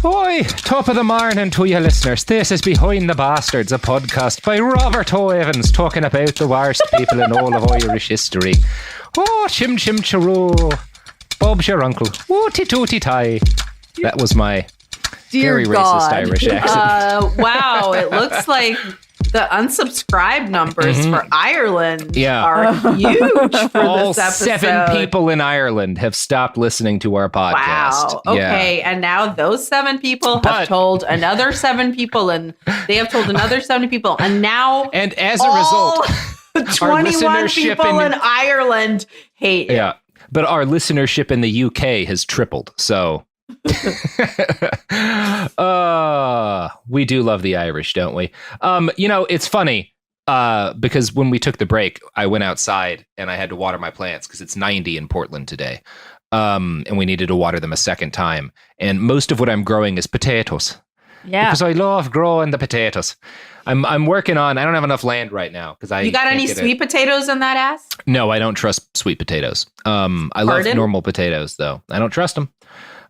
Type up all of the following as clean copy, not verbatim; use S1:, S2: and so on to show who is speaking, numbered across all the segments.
S1: Oi, top of the morning to you listeners. This is Behind the Bastards, a podcast by Robert O. Evans talking about the worst people in all of Irish history. Oh, chim chim chiroo. Bob's your uncle. Wooty tooty tie. That was my very racist Irish accent.
S2: Wow, it looks like the unsubscribe numbers for Ireland are huge for
S1: all
S2: this episode.
S1: 7 people in Ireland have stopped listening to our podcast.
S2: Wow. Okay, and now those 7 people have told another 7 people, and they have told another 7 people, and now
S1: and as a result,
S2: 21 people in Ireland hate it.
S1: Yeah, but our listenership in the UK has tripled. So. We do love the Irish, don't we? It's funny because when we took the break, I went outside and I had to water my plants because it's 90 in Portland today, and we needed to water them a second time. And most of what I'm growing is potatoes. Yeah, because I love growing the potatoes. I'm working on. I don't have enough land right now because
S2: You got any sweet potatoes in that ass?
S1: No, I don't trust sweet potatoes. I love normal potatoes though. I don't trust them.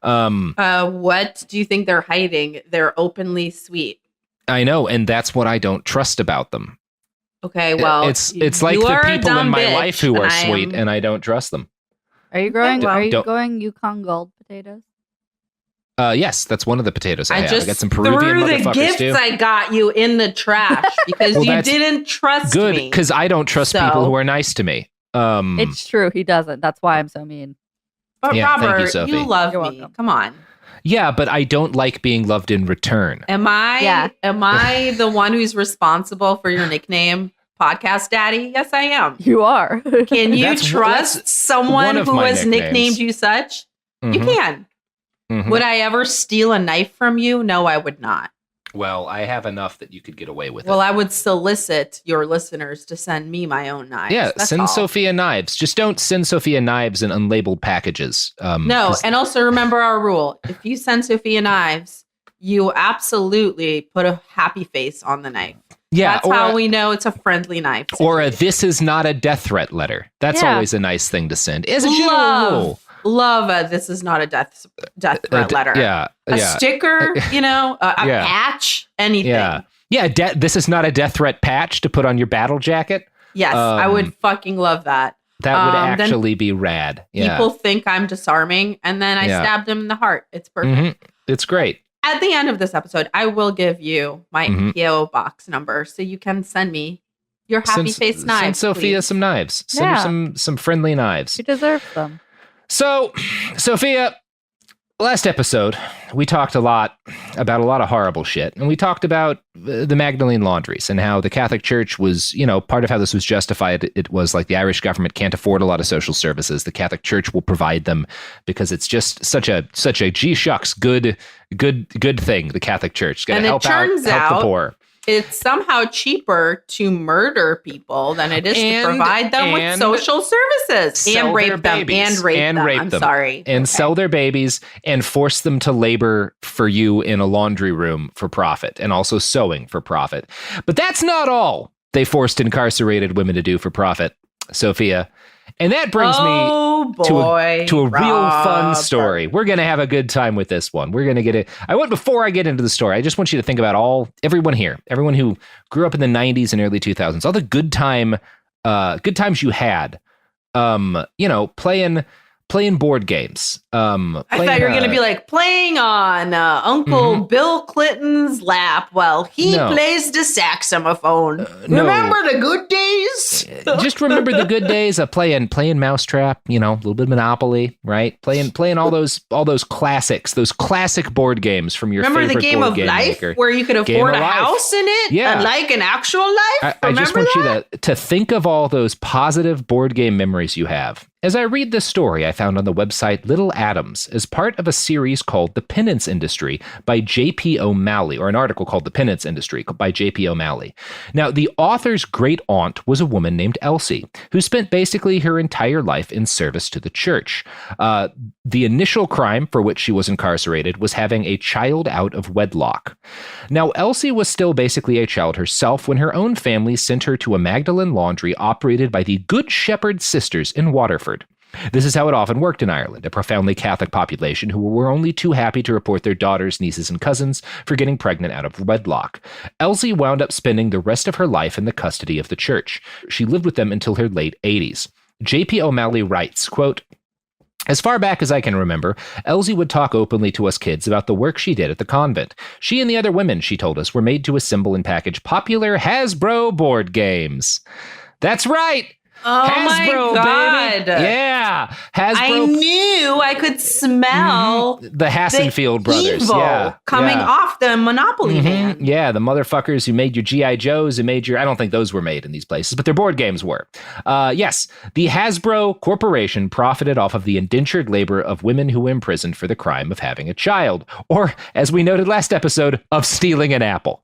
S2: What do you think they're hiding? They're openly sweet.
S1: I know, and that's what I don't trust about them.
S2: Okay, well,
S1: it's like the people in my life who are sweet, and I don't trust them.
S3: Are you growing? Are you growing Yukon Gold potatoes?
S1: Yes, that's one of the potatoes I have. I got some Peruvian
S2: threw the
S1: motherfuckers
S2: gifts
S1: too.
S2: I got you in the trash because you didn't trust me.
S1: Good, because I don't trust people who are nice to me.
S3: It's true, he doesn't. That's why I'm so mean.
S2: But Robert, you love
S3: You're
S2: me.
S3: welcome.
S2: Come on.
S1: Yeah, but I don't like being loved in return.
S2: Am I the one who's responsible for your nickname, Podcast Daddy? Yes, I am.
S3: You are.
S2: Can you trust someone who has nicknamed you such? Mm-hmm. You can. Mm-hmm. Would I ever steal a knife from you? No, I would not.
S1: Well, I have enough that you could get away with it.
S2: Well, I would solicit your listeners to send me my own knives.
S1: Yeah, send Sofiya knives. Just don't send Sofiya knives in unlabeled packages.
S2: No, and also remember our rule. If you send Sofiya knives, you absolutely put a happy face on the knife. Yeah, that's how we know it's a friendly knife.
S1: Or this is not a death threat letter. That's always a nice thing to send. As a general rule.
S2: Love this is not a death threat letter. A sticker, a patch, anything. Yeah.
S1: This is not a death threat patch to put on your battle jacket.
S2: Yes, I would fucking love that.
S1: That would actually be rad. Yeah.
S2: People think I'm disarming, and then I stabbed him in the heart. It's perfect.
S1: Mm-hmm. It's great.
S2: At the end of this episode, I will give you my PO box number so you can send me your happy face knives.
S1: Send Sofiya some knives. Send her some friendly knives.
S3: She deserves them.
S1: So, Sofiya, last episode, we talked a lot about a lot of horrible shit. And we talked about the Magdalene laundries and how the Catholic Church was, part of how this was justified. It was like the Irish government can't afford a lot of social services. The Catholic Church will provide them because it's just such a gee shucks, good thing. The Catholic Church is going to help the poor.
S2: It's somehow cheaper to murder people than it is to provide them with social services and rape them. And
S1: sell their babies and force them to labor for you in a laundry room for profit and also sewing for profit. But that's not all they forced incarcerated women to do for profit, Sofiya. And that brings me to a real fun story. We're going to have a good time with this one. We're going to get it. Before I get into the story, I just want you to think about everyone here, everyone who grew up in the 90s and early 2000s, all the good times you had, playing board games.
S2: I thought you were going to be like playing on Uncle Bill Clinton's lap while he plays the saxophone. Remember the good days?
S1: Just remember the good days of playing Mousetrap, a little bit of Monopoly, right? Playing all those classics, those classic board games from your favorite board game maker.
S2: Remember the Game of Life where you could afford a house in it?
S1: Yeah.
S2: Like an actual life?
S1: I just want you to think of all those positive board game memories you have. As I read this story I found on the website Little Adams as part of a series called The Penance Industry by J.P. O'Malley, or an article called The Penance Industry by J.P. O'Malley. Now, the author's great aunt was a woman named Elsie, who spent basically her entire life in service to the church. The initial crime for which she was incarcerated was having a child out of wedlock. Now, Elsie was still basically a child herself when her own family sent her to a Magdalene laundry operated by the Good Shepherd Sisters in Waterford. This is how it often worked in Ireland, a profoundly Catholic population who were only too happy to report their daughters, nieces, and cousins for getting pregnant out of wedlock. Elsie wound up spending the rest of her life in the custody of the church. She lived with them until her late 80s. J.P. O'Malley writes, quote, "As far back as I can remember, Elsie would talk openly to us kids about the work she did at the convent. She and the other women, she told us, were made to assemble and package popular Hasbro board games." That's right!
S2: Oh
S1: Hasbro,
S2: my God.
S1: baby. Yeah. Hasbro.
S2: I knew I could smell
S1: the Hassenfield brothers.
S2: Evil coming off the Monopoly van.
S1: Yeah, the motherfuckers who made your G.I. Joes, who made your, I don't think those were made in these places, but their board games were. Yes, the Hasbro Corporation profited off of the indentured labor of women who were imprisoned for the crime of having a child, or, as we noted last episode, of stealing an apple.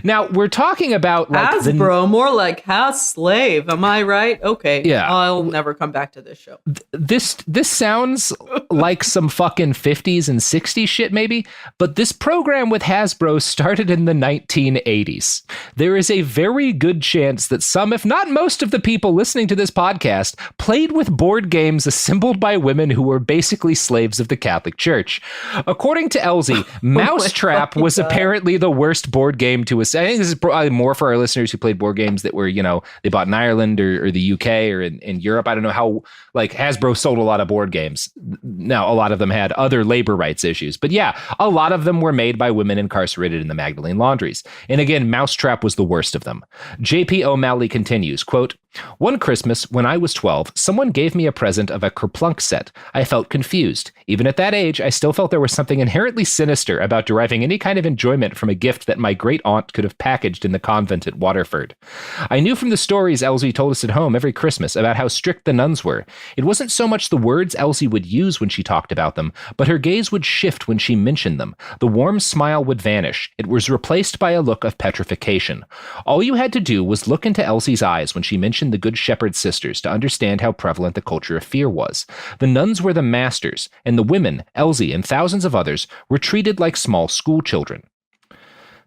S1: Now, we're talking about like
S2: Hasbro, more like house slave. Am I right? Okay.
S1: Yeah.
S2: I'll never come back to this show.
S1: This sounds like some fucking 50s and 60s shit maybe, but this program with Hasbro started in the 1980s. There is a very good chance that some, if not most of the people listening to this podcast played with board games assembled by women who were basically slaves of the Catholic Church. According to Elsie, Mousetrap was apparently the worst board game to us. I think this is probably more for our listeners who played board games that were, you know, they bought in Ireland or the UK or in Europe. I don't know how, like, Hasbro sold a lot of board games. Now, a lot of them had other labor rights issues. But yeah, a lot of them were made by women incarcerated in the Magdalene laundries. And again, Mousetrap was the worst of them. J.P. O'Malley continues, quote, "One Christmas, when I was 12, someone gave me a present of a Kerplunk set. I felt confused. Even at that age, I still felt there was something inherently sinister about deriving any kind of enjoyment from a gift that my great-aunt could have packaged in the convent at Waterford. I knew from the stories Elsie told us at home every Christmas about how strict the nuns were. It wasn't so much the words Elsie would use when she talked about them, but her gaze would shift when she mentioned them. The warm smile would vanish. It was replaced by a look of petrification. All you had to do was look into Elsie's eyes when she mentioned the Good Shepherd sisters to understand how prevalent the culture of fear was. The nuns were the masters, and the women, Elsie and thousands of others, were treated like small school children."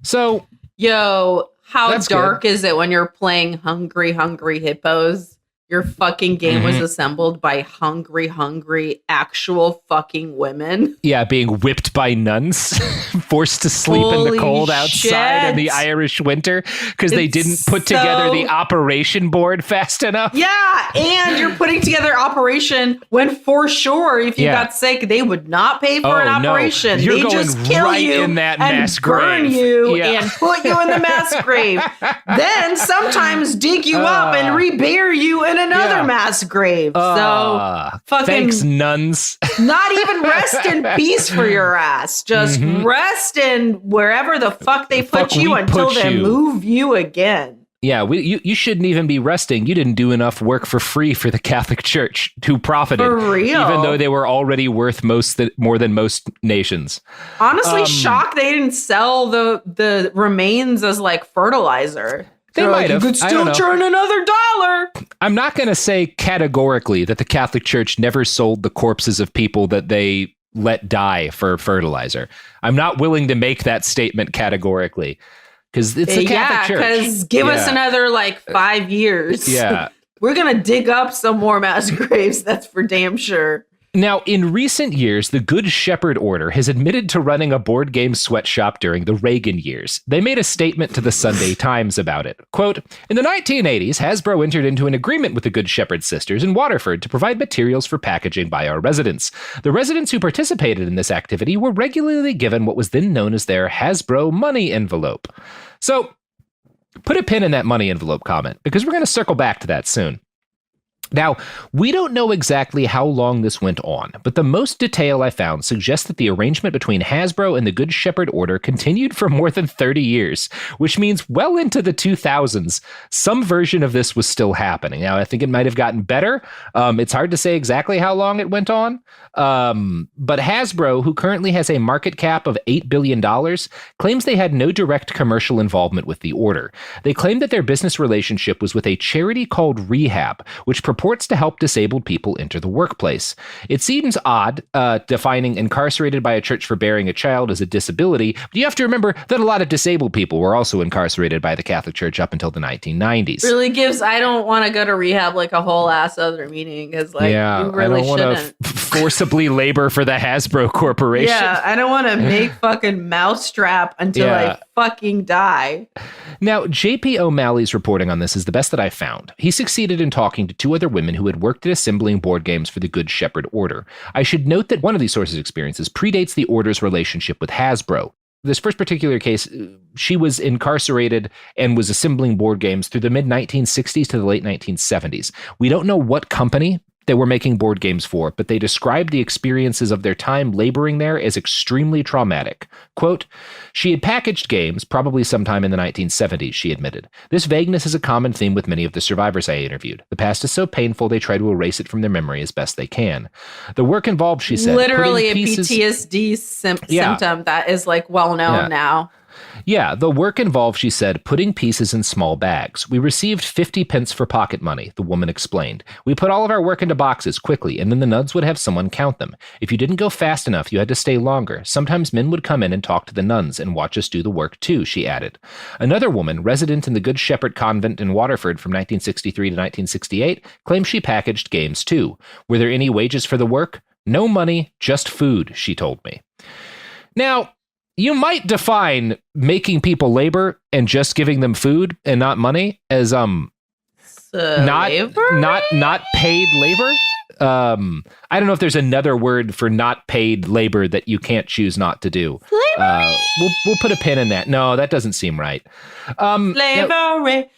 S1: So,
S2: yo, how dark is it when you're playing Hungry Hungry Hippos? Your fucking game was assembled by hungry, actual fucking women.
S1: Yeah, being whipped by nuns, forced to sleep in the cold outside in the Irish winter because they didn't put together the operation board fast enough.
S2: Yeah, and you're putting together operation when for sure, if you got sick, they would not pay for an operation.
S1: You're
S2: they
S1: going
S2: just kill
S1: right
S2: you
S1: in that
S2: and
S1: mass
S2: burn
S1: grave.
S2: you and put you in the mass grave. Then sometimes dig you up and rebury you in another mass grave. So fucking
S1: thanks, nuns.
S2: Not even rest in peace for your ass. Just rest in wherever the fuck they put you until they move you again.
S1: Yeah, you shouldn't even be resting. You didn't do enough work for free for the Catholic Church, who profited,
S2: for real,
S1: even though they were already worth more than most nations.
S2: Honestly, shocked they didn't sell the remains as like fertilizer.
S1: They might have.
S2: You could still turn another dollar.
S1: I'm not going to say categorically that the Catholic Church never sold the corpses of people that they let die for fertilizer. I'm not willing to make that statement categorically because it's the Catholic Church.
S2: Yeah, because give us another like 5 years.
S1: Yeah.
S2: We're going to dig up some more mass graves. That's for damn sure.
S1: Now, in recent years, the Good Shepherd Order has admitted to running a board game sweatshop during the Reagan years. They made a statement to the Sunday Times about it. Quote, "In the 1980s, Hasbro entered into an agreement with the Good Shepherd sisters in Waterford to provide materials for packaging by our residents. The residents who participated in this activity were regularly given what was then known as their Hasbro money envelope." So, put a pin in that money envelope comment, because we're going to circle back to that soon. Now, we don't know exactly how long this went on, but the most detail I found suggests that the arrangement between Hasbro and the Good Shepherd Order continued for more than 30 years, which means well into the 2000s, some version of this was still happening. Now, I think it might have gotten better. It's hard to say exactly how long it went on, but Hasbro, who currently has a market cap of $8 billion, claims they had no direct commercial involvement with the order. They claim that their business relationship was with a charity called Rehab, which purports purports to help disabled people enter the workplace. It seems odd defining incarcerated by a church for bearing a child as a disability, but you have to remember that a lot of disabled people were also incarcerated by the Catholic Church up until the 1990s.
S2: Really gives, I don't want to go to rehab like a whole ass other meeting, because like, you really shouldn't. I don't want to
S1: forcibly labor for the Hasbro Corporation.
S2: Yeah, I don't want to make fucking mousetrap until I fucking die.
S1: Now, J.P. O'Malley's reporting on this is the best that I found. He succeeded in talking to 2 other women who had worked at assembling board games for the Good Shepherd Order. I should note that one of these sources' experiences predates the Order's relationship with Hasbro. This first particular case, she was incarcerated and was assembling board games through the mid-1960s to the late 1970s. We don't know what company they were making board games for, but they described the experiences of their time laboring there as extremely traumatic. Quote, she had packaged games, probably sometime in the 1970s, she admitted. This vagueness is a common theme with many of the survivors I interviewed. The past is so painful they try to erase it from their memory as best they can. The work involved, she said,
S2: literally a PTSD symptom that is like well known now.
S1: Yeah, the work involved, she said, putting pieces in small bags. We received 50 pence for pocket money, the woman explained. We put all of our work into boxes quickly, and then the nuns would have someone count them. If you didn't go fast enough, you had to stay longer. Sometimes men would come in and talk to the nuns and watch us do the work too, she added. Another woman, resident in the Good Shepherd Convent in Waterford from 1963 to 1968, claimed she packaged games too. Were there any wages for the work? No money, just food, she told me. Now, you might define making people labor and just giving them food and not money as not paid labor. I don't know if there's another word for not paid labor that you can't choose not to do. We'll put a pin in that. No, that doesn't seem right.
S2: Slavery.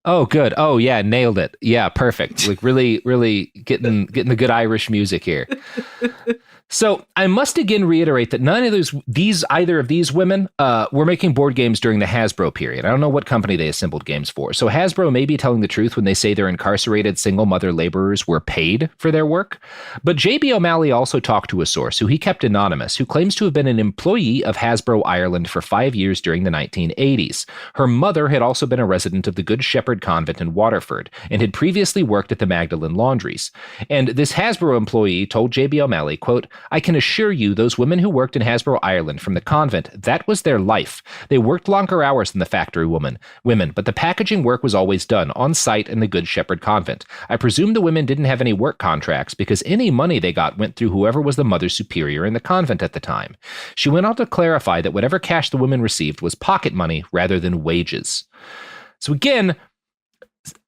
S1: Oh, good. Oh, yeah, nailed it. Yeah, perfect. Like really, really getting the good Irish music here. So I must again reiterate that none of either of these women were making board games during the Hasbro period. I don't know what company they assembled games for. So Hasbro may be telling the truth when they say their incarcerated single mother laborers were paid for their work. But J.B. O'Malley also talked to a source who he kept anonymous, who claims to have been an employee of Hasbro Ireland for 5 years during the 1980s. Her mother had also been a resident of the Good Shepherd Convent in Waterford and had previously worked at the Magdalen Laundries. And this Hasbro employee told J.B. O'Malley, quote, I can assure you those women who worked in Hasbro Ireland from the convent, that was their life. They worked longer hours than the factory women, but the packaging work was always done on site in the Good Shepherd Convent. I presume the women didn't have any work contracts because any money they got went through whoever was the mother superior in the convent at the time. She went on to clarify that whatever cash the women received was pocket money rather than wages. So again,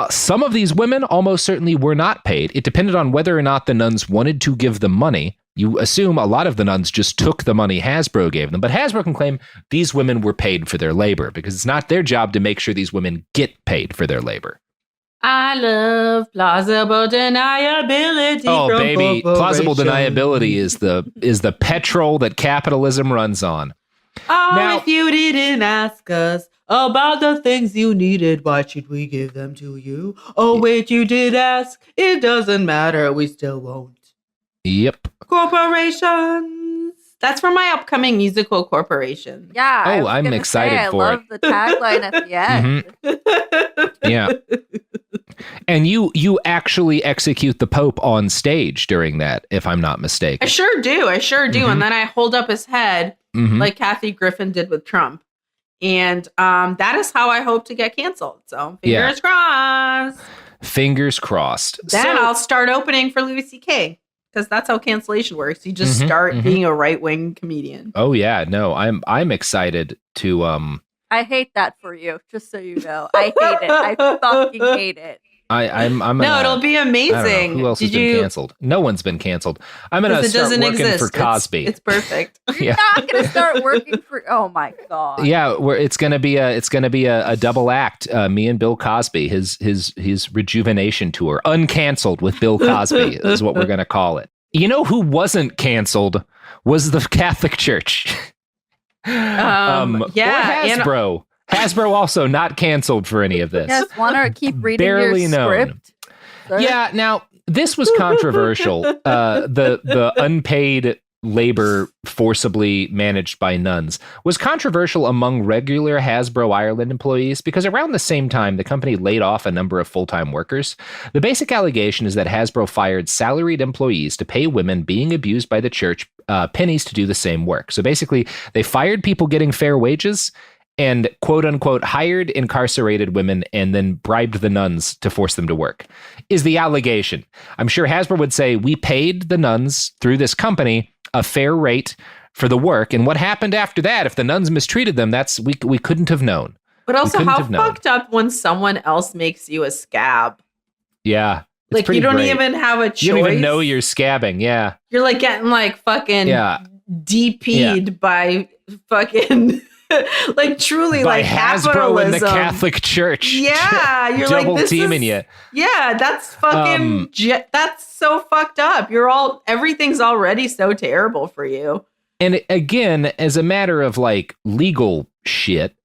S1: some of these women almost certainly were not paid. It depended on whether or not the nuns wanted to give them money. You assume a lot of the nuns just took the money Hasbro gave them, but Hasbro can claim these women were paid for their labor because it's not their job to make sure these women get paid for their labor.
S2: I love plausible deniability.
S1: Oh, baby, plausible deniability is the petrol that capitalism runs on.
S2: Oh, now, if you didn't ask us about the things you needed, why should we give them to you? Oh, wait, you did ask. It doesn't matter. We still won't.
S1: Yep.
S2: Corporations. That's for my upcoming musical, Corporation.
S3: Yeah.
S1: Oh, I'm excited for it.
S3: I love the tagline at the end.
S1: Mm-hmm. Yeah. And you actually execute the Pope on stage during that, if I'm not mistaken.
S2: I sure do. Mm-hmm. And then I hold up his head like Kathy Griffin did with Trump. And that is how I hope to get canceled. So fingers crossed.
S1: Fingers crossed.
S2: Then I'll start opening for Louis C.K. Because that's how cancellation works. You just start being a right-wing comedian.
S1: Oh yeah, no, I'm excited to.
S3: I hate that for you, just so you know. I hate it. I fucking hate it.
S2: It'll be amazing.
S1: Who else has been canceled? No one's been canceled. I'm gonna start working for Cosby.
S2: It's perfect.
S3: You're not gonna start working for. Oh my god.
S1: Yeah, it's gonna be a double act. Me and Bill Cosby, his rejuvenation tour, uncanceled with Bill Cosby is what we're gonna call it. You know who wasn't canceled was the Catholic Church. Or Hasbro. Hasbro also not canceled for any of this.
S3: Yes, want to keep reading
S1: Barely
S3: your
S1: known.
S3: script? Sir?
S1: Yeah, now this was controversial. The unpaid labor forcibly managed by nuns was controversial among regular Hasbro Ireland employees because around the same time, the company laid off a number of full-time workers. The basic allegation is that Hasbro fired salaried employees to pay women being abused by the church pennies to do the same work. So basically, they fired people getting fair wages and quote unquote hired incarcerated women and then bribed the nuns to force them to work, is the allegation. I'm sure Hasbro would say, we paid the nuns through this company a fair rate for the work. And what happened after that, if the nuns mistreated them, we couldn't have known.
S2: But also, how fucked up when someone else makes you a scab.
S1: Yeah.
S2: Like, you don't even have a choice.
S1: You don't even know you're scabbing. Yeah.
S2: You're like getting like fucking DP'd by fucking... like truly
S1: by
S2: like
S1: Hasbro
S2: capitalism.
S1: In the Catholic Church.
S2: Yeah, you're
S1: double
S2: like this
S1: teaming you.
S2: Yeah, that's fucking that's so fucked up. Everything's already so terrible for you.
S1: And again, as a matter of like legal shit,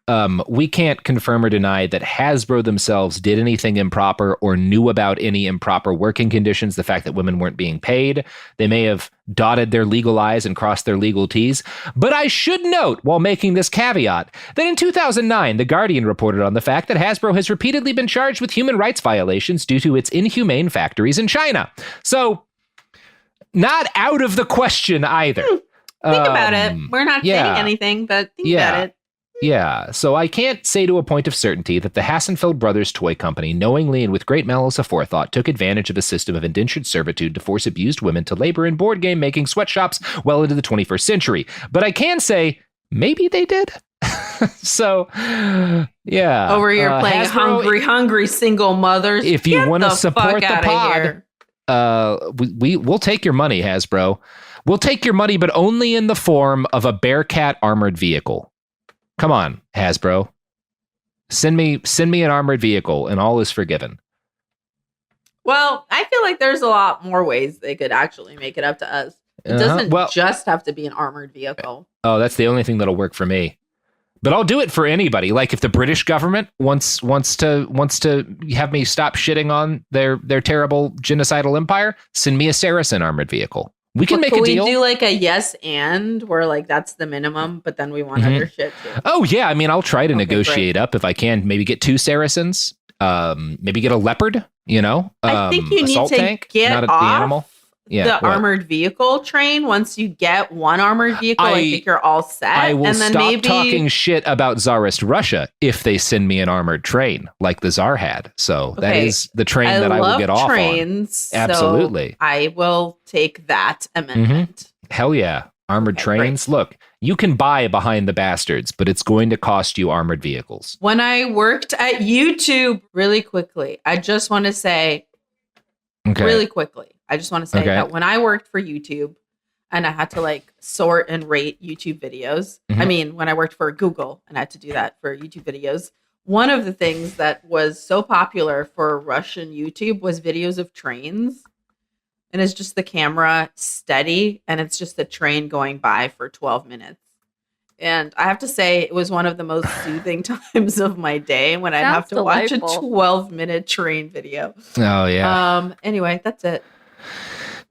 S1: we can't confirm or deny that Hasbro themselves did anything improper or knew about any improper working conditions. The fact that women weren't being paid, they may have dotted their legal I's and crossed their legal T's. But I should note, while making this caveat, that in 2009, The Guardian reported on the fact that Hasbro has repeatedly been charged with human rights violations due to its inhumane factories in China. So, not out of the question either.
S2: Think about it. We're not saying anything, but think about it.
S1: Yeah, so I can't say to a point of certainty that the Hassenfeld Brothers Toy Company knowingly and with great malice aforethought took advantage of a system of indentured servitude to force abused women to labor in board game making sweatshops well into the 21st century. But I can say, maybe they did. So, yeah.
S2: Over here playing
S1: Hasbro,
S2: hungry single mothers.
S1: If you want to support the pod, we'll take your money, Hasbro. We'll take your money, but only in the form of a Bearcat armored vehicle. Come on, Hasbro. Send me an armored vehicle and all is forgiven.
S2: Well, I feel like there's a lot more ways they could actually make it up to us. It doesn't just have to be an armored vehicle. Oh,
S1: that's the only thing that'll work for me. But I'll do it for anybody. Like if the British government wants to have me stop shitting on their terrible genocidal empire, send me a Saracen armored vehicle. We can make a deal.
S2: We do like a yes and where like that's the minimum, but then we want other shit too.
S1: Oh yeah, I mean I'll try to negotiate up if I can. Maybe get 2 Saracens. Maybe get a leopard.
S2: I think you need to
S1: tank,
S2: get
S1: not
S2: off
S1: the animal.
S2: the armored vehicle train. Once you get one armored vehicle, I think you're all set.
S1: I will stop talking shit about Tsarist Russia if they send me an armored train like the Tsar had. So that is the train that I will get off
S2: trains,
S1: on. Absolutely.
S2: So I will take that amendment.
S1: Hell yeah. Armored trains. Great. Look, you can buy behind the bastards, but it's going to cost you armored vehicles.
S2: When I worked at YouTube, really quickly, I just want to say, really quickly, I just want to say that when I worked for YouTube and I had to like sort and rate YouTube videos, I mean, when I worked for Google and I had to do that for YouTube videos, one of the things that was so popular for Russian YouTube was videos of trains. And it's just the camera steady and it's just the train going by for 12 minutes. And I have to say, it was one of the most soothing times of my day when I'd have to watch a 12-minute train video.
S1: Oh, yeah.
S2: Anyway, that's it.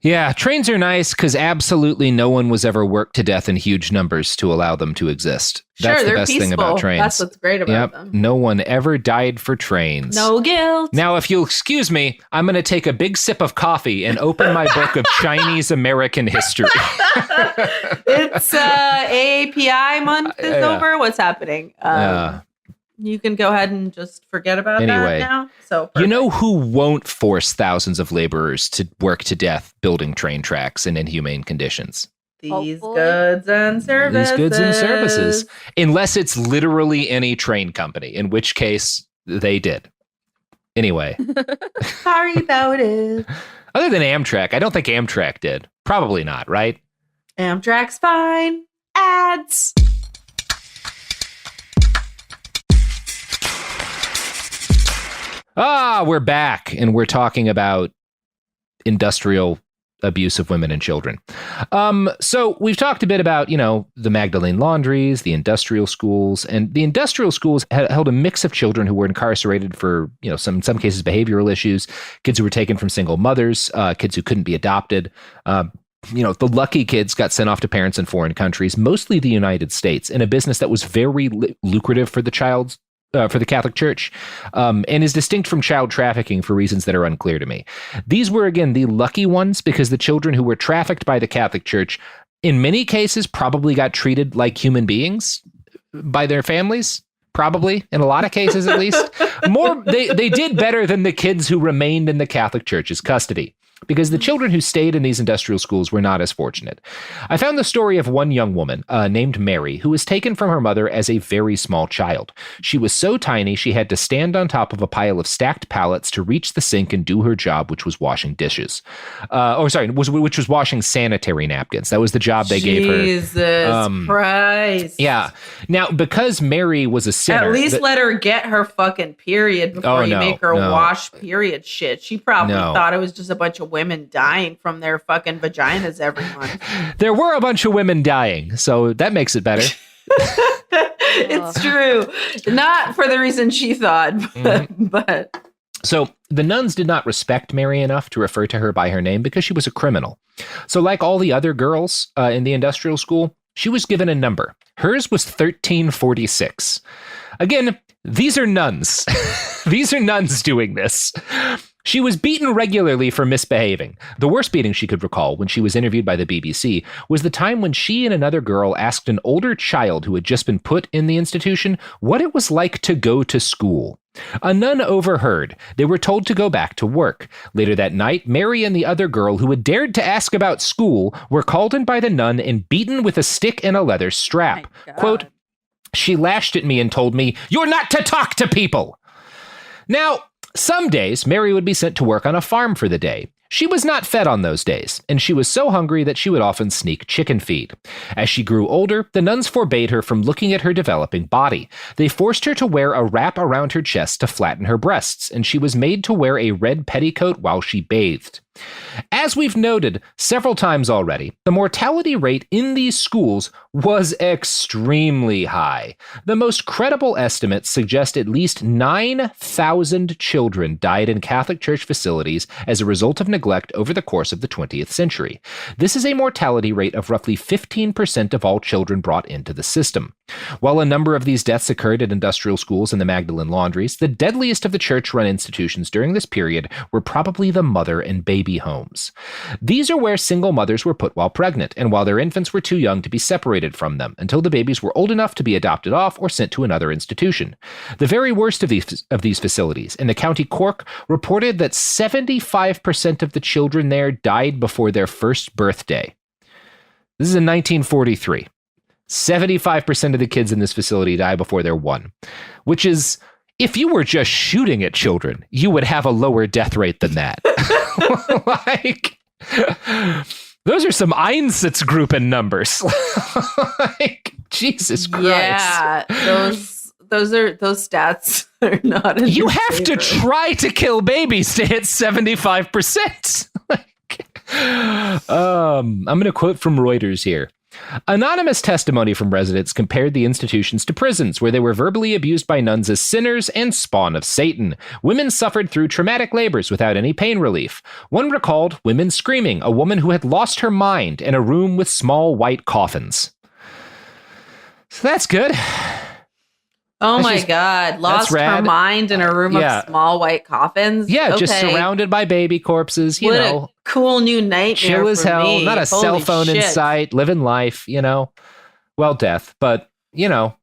S1: Yeah, trains are nice because absolutely no one was ever worked to death in huge numbers to allow them to exist. That's the best thing about trains.
S2: That's what's great about them.
S1: No one ever died for trains.
S2: No guilt.
S1: Now, if you'll excuse me, I'm going to take a big sip of coffee and open my book of Chinese American history.
S2: It's AAPI month is over. What's happening? You can go ahead and just forget about that now. So perfect.
S1: You know who won't force thousands of laborers to work to death building train tracks in inhumane conditions?
S2: These goods and services.
S1: Unless it's literally any train company, in which case they did. Anyway.
S2: Sorry about it.
S1: Other than Amtrak, I don't think Amtrak did. Probably not, right?
S2: Amtrak's fine. Ads.
S1: We're back, and we're talking about industrial abuse of women and children. So we've talked a bit about, the Magdalene laundries, the industrial schools, and the industrial schools held a mix of children who were incarcerated for, in some cases, behavioral issues, kids who were taken from single mothers, kids who couldn't be adopted. the lucky kids got sent off to parents in foreign countries, mostly the United States, in a business that was very lucrative for the Catholic Church, and is distinct from child trafficking for reasons that are unclear to me. These were, again, the lucky ones because the children who were trafficked by the Catholic Church, in many cases, probably got treated like human beings by their families. Probably, in a lot of cases at least. They did better than the kids who remained in the Catholic Church's custody, because the children who stayed in these industrial schools were not as fortunate. I found the story of one young woman named Mary, who was taken from her mother as a very small child. She was so tiny she had to stand on top of a pile of stacked pallets to reach the sink and do her job, which was washing dishes. Which was washing sanitary napkins. That was the job they gave her.
S2: Jesus Christ.
S1: Yeah. Now, because Mary was a sinner...
S2: At least let her get her fucking period before you make her wash period shit. She probably thought it was just a bunch of women dying from their fucking vaginas every month.
S1: There were a bunch of women dying, so that makes it better.
S2: It's true. Not for the reason she thought, but...
S1: So the nuns did not respect Mary enough to refer to her by her name because she was a criminal. So like all the other girls in the industrial school, she was given a number. Hers was 1346. Again, these are nuns. These are nuns doing this. She was beaten regularly for misbehaving. The worst beating she could recall, when she was interviewed by the BBC, was the time when she and another girl asked an older child who had just been put in the institution what it was like to go to school. A nun overheard. They were told to go back to work. Later that night, Mary and the other girl who had dared to ask about school were called in by the nun and beaten with a stick and a leather strap. Quote, "She lashed at me and told me, 'You're not to talk to people.'" Now, some days, Mary would be sent to work on a farm for the day. She was not fed on those days, and she was so hungry that she would often sneak chicken feed. As she grew older, the nuns forbade her from looking at her developing body. They forced her to wear a wrap around her chest to flatten her breasts, and she was made to wear a red petticoat while she bathed. As we've noted several times already, the mortality rate in these schools was extremely high. The most credible estimates suggest at least 9,000 children died in Catholic Church facilities as a result of neglect over the course of the 20th century. This is a mortality rate of roughly 15% of all children brought into the system. While a number of these deaths occurred at industrial schools and the Magdalene laundries, the deadliest of the church-run institutions during this period were probably the mother and baby homes. These are where single mothers were put while pregnant, and while their infants were too young to be separated from them, until the babies were old enough to be adopted off or sent to another institution. The very worst of these facilities, in the County Cork, reported that 75% of the children there died before their first birthday. This is in 1943. 75% of the kids in this facility die before they're 1, which is, if you were just shooting at children, you would have a lower death rate than that. Like, those are some Einsatzgruppen numbers. Like, Jesus Christ. Yeah,
S2: those stats are not.
S1: You have to try to kill babies to hit 75%. I'm going to quote from Reuters here. Anonymous testimony from residents compared the institutions to prisons, where they were verbally abused by nuns as sinners and spawn of Satan. Women suffered through traumatic labors without any pain relief. One recalled women screaming, a woman who had lost her mind in a room with small white coffins. So that's good.
S2: Oh my God. Lost her mind in a room of small white coffins?
S1: Yeah, just surrounded by baby corpses, you know.
S2: A cool new nightmare.
S1: Chill as hell,
S2: me.
S1: not a
S2: Holy
S1: cell phone
S2: shit.
S1: in sight, living life, you know. Well, death, but, you know.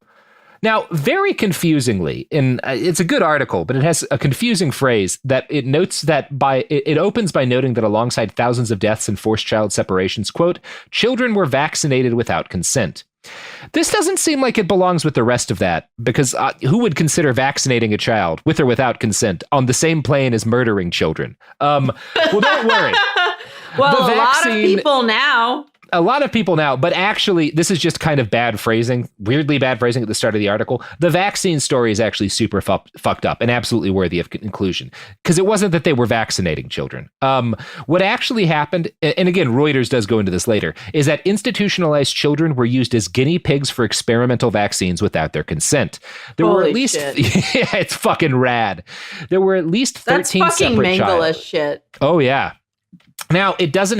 S1: Now, very confusingly, it's a good article, but it has a confusing phrase that it notes that it opens by noting that alongside thousands of deaths and forced child separations, quote, children were vaccinated without consent. This doesn't seem like it belongs with the rest of that, because who would consider vaccinating a child, with or without consent, on the same plane as murdering children? Well, don't worry.
S2: Well, a lot of people now.
S1: A lot of people now, but actually, this is just kind of bad phrasing, weirdly bad phrasing at the start of the article. The vaccine story is actually super fucked up and absolutely worthy of inclusion, because it wasn't that they were vaccinating children. What actually happened, and again, Reuters does go into this later, is that institutionalized children were used as guinea pigs for experimental vaccines without their consent. There were at least, yeah, it's fucking rad. There were at least 13 separate
S2: That's fucking Mengele shit.
S1: Oh, yeah. Now, it doesn't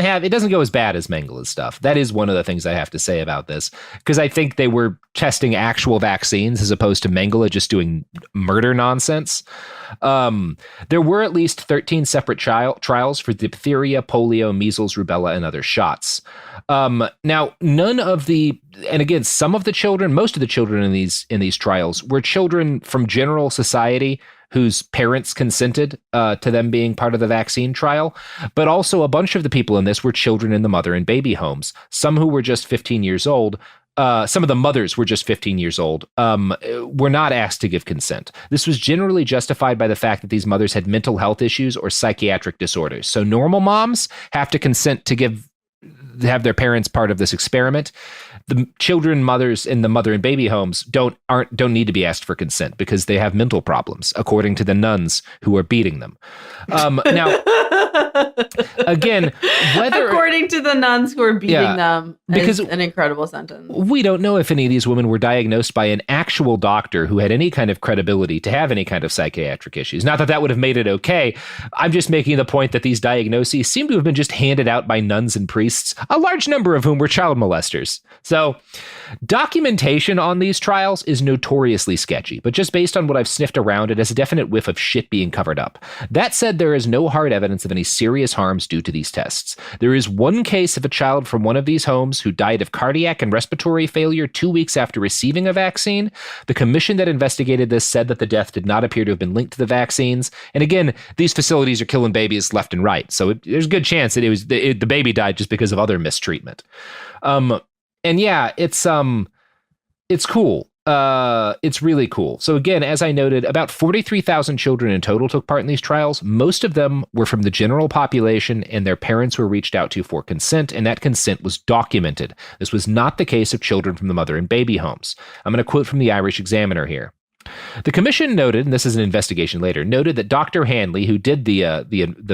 S1: go as bad as Mengele's stuff. That is one of the things I have to say about this, because I think they were testing actual vaccines as opposed to Mengele just doing murder nonsense. There were at least 13 separate trials for diphtheria, polio, measles, rubella, and other shots. Now, some of the children, most of the children in these trials were children from general society whose parents consented to them being part of the vaccine trial. But also a bunch of the people in this were children in the mother and baby homes, some who were just 15 years old. Some of the mothers were just 15 years old, were not asked to give consent. This was generally justified by the fact that these mothers had mental health issues or psychiatric disorders. So normal moms have to consent to have their parents part of this experiment. The children, mothers in the mother and baby homes don't need to be asked for consent because they have mental problems, according to the nuns who are beating them. Now, again,
S2: according to the nuns who are beating them, because an incredible sentence.
S1: We don't know if any of these women were diagnosed by an actual doctor who had any kind of credibility to have any kind of psychiatric issues. Not that would have made it okay. I'm just making the point that these diagnoses seem to have been just handed out by nuns and priests, a large number of whom were child molesters. So documentation on these trials is notoriously sketchy, but just based on what I've sniffed around, it has a definite whiff of shit being covered up. That said, there is no hard evidence of any serious harms due to these tests. There is one case of a child from one of these homes who died of cardiac and respiratory failure 2 weeks after receiving a vaccine. The commission that investigated this said that the death did not appear to have been linked to the vaccines. And again, these facilities are killing babies left and right, so there's a good chance that the baby died just because of other mistreatment. And yeah, it's cool. It's really cool. So again, as I noted, about 43,000 children in total took part in these trials. Most of them were from the general population, and their parents were reached out to for consent, and that consent was documented. This was not the case of children from the mother and baby homes. I'm going to quote from the Irish Examiner here. The commission noted, and this is an investigation later, noted that Dr. Hanley, who did the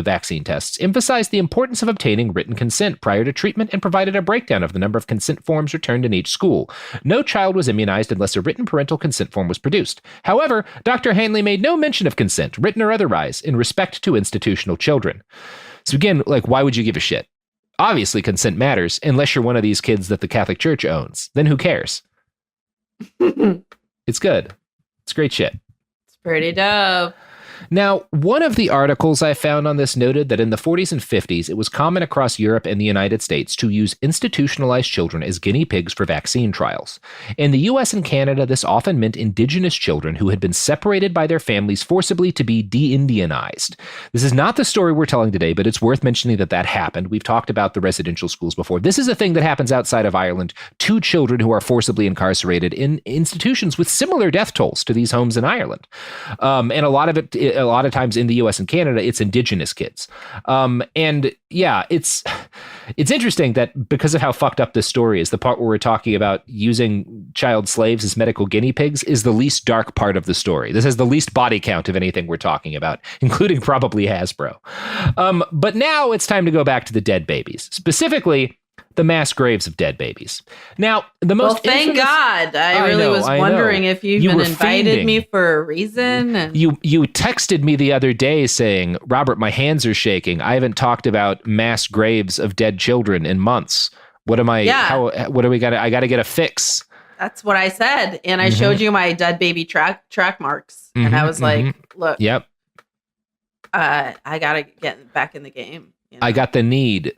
S1: vaccine tests, emphasized the importance of obtaining written consent prior to treatment and provided a breakdown of the number of consent forms returned in each school. No child was immunized unless a written parental consent form was produced. However, Dr. Hanley made no mention of consent, written or otherwise, in respect to institutional children. So again, why would you give a shit? Obviously, consent matters, unless you're one of these kids that the Catholic Church owns. Then who cares? It's good. It's great shit.
S2: It's pretty dope.
S1: Now, one of the articles I found on this noted that in the 40s and 50s, it was common across Europe and the United States to use institutionalized children as guinea pigs for vaccine trials. In the US and Canada, this often meant indigenous children who had been separated by their families forcibly to be de-Indianized. This is not the story we're telling today, but it's worth mentioning that happened. We've talked about the residential schools before. This is a thing that happens outside of Ireland to children who are forcibly incarcerated in institutions with similar death tolls to these homes in Ireland. And a lot of times in the US and Canada, it's indigenous kids. And yeah, it's interesting that because of how fucked up this story is, the part where we're talking about using child slaves as medical guinea pigs is the least dark part of the story. This has the least body count of anything we're talking about, including probably Hasbro. But now it's time to go back to the dead babies, specifically the mass graves of dead babies. Now,
S2: thank God. I really was wondering if you even invited me for a reason. And
S1: you texted me the other day saying, Robert, my hands are shaking. I haven't talked about mass graves of dead children in months. What do we got? I got to get a fix.
S2: That's what I said. And I showed you my dead baby track marks. And I was like, look,
S1: yep.
S2: I got to get back in the game. You know?
S1: I got the need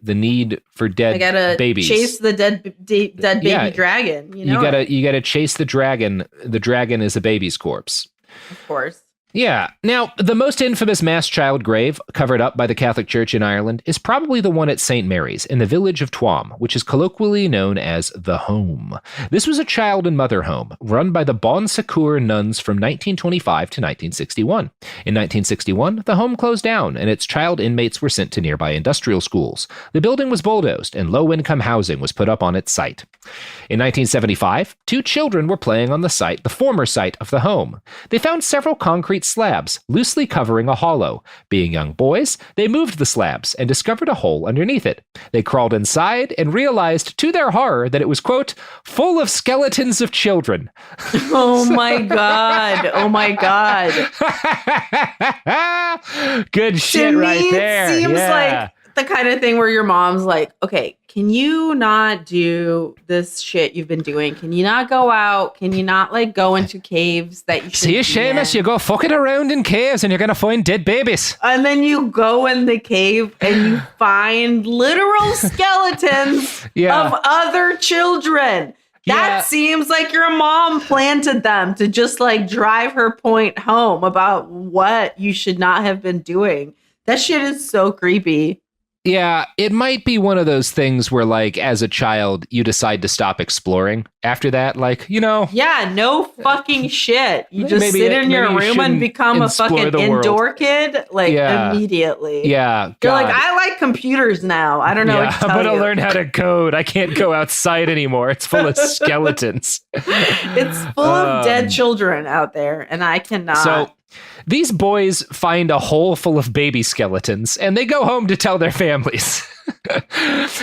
S1: for dead babies.
S2: I gotta chase the dead baby dragon. You
S1: gotta chase the dragon. The dragon is a baby's corpse.
S2: Of course.
S1: Yeah. Now, the most infamous mass child grave covered up by the Catholic Church in Ireland is probably the one at St. Mary's in the village of Tuam, which is colloquially known as the Home. This was a child and mother home run by the Bon Secours nuns from 1925 to 1961. In 1961, the home closed down and its child inmates were sent to nearby industrial schools. The building was bulldozed and low-income housing was put up on its site. In 1975, 2 children were playing on the former site of the home. They found several concrete slabs loosely covering a hollow. Being young boys, they moved the slabs and discovered a hole underneath it. They crawled inside and realized, to their horror, that it was, quote, full of skeletons of children.
S2: Oh my God. Oh my God.
S1: Good shit right there.
S2: Seems like the kind of thing where your mom's like, okay, can you not do this shit you've been doing? Can you not go out? Can you not like go into caves that you should
S1: See, Seamus, you go fucking around in caves and you're going to find dead babies.
S2: And then you go in the cave and you find literal skeletons of other children. That seems like your mom planted them to just like drive her point home about what you should not have been doing. That shit is so creepy.
S1: Yeah, it might be one of those things where, like, as a child, you decide to stop exploring after that. Like, you know.
S2: Yeah, no fucking shit. You just sit in your room and become a fucking indoor kid, like, immediately.
S1: Yeah.
S2: You're like, I like computers now. I don't know what to tell
S1: I'm going
S2: you.
S1: to learn how to code. I can't go outside anymore. It's full of skeletons.
S2: It's full of dead children out there, and I cannot.
S1: So, these boys find a hole full of baby skeletons, and they go home to tell their families.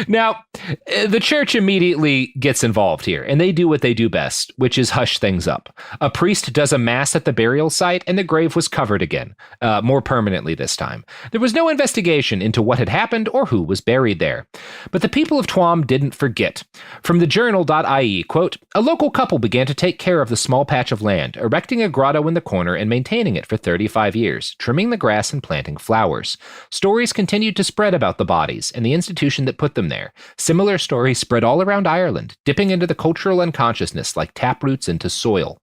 S1: Now, the church immediately gets involved here, and they do what they do best, which is hush things up. A priest does a mass at the burial site, and the grave was covered again, more permanently this time. There was no investigation into what had happened or who was buried there. But the people of Tuam didn't forget. From the journal.ie, quote, a local couple began to take care of the small patch of land, erecting a grotto in the corner and maintaining it for 35 years, trimming the grass and planting flowers. Stories continued to spread about the bodies and the institution that put them there. Similar stories spread all around Ireland, dipping into the cultural unconsciousness like taproots into soil.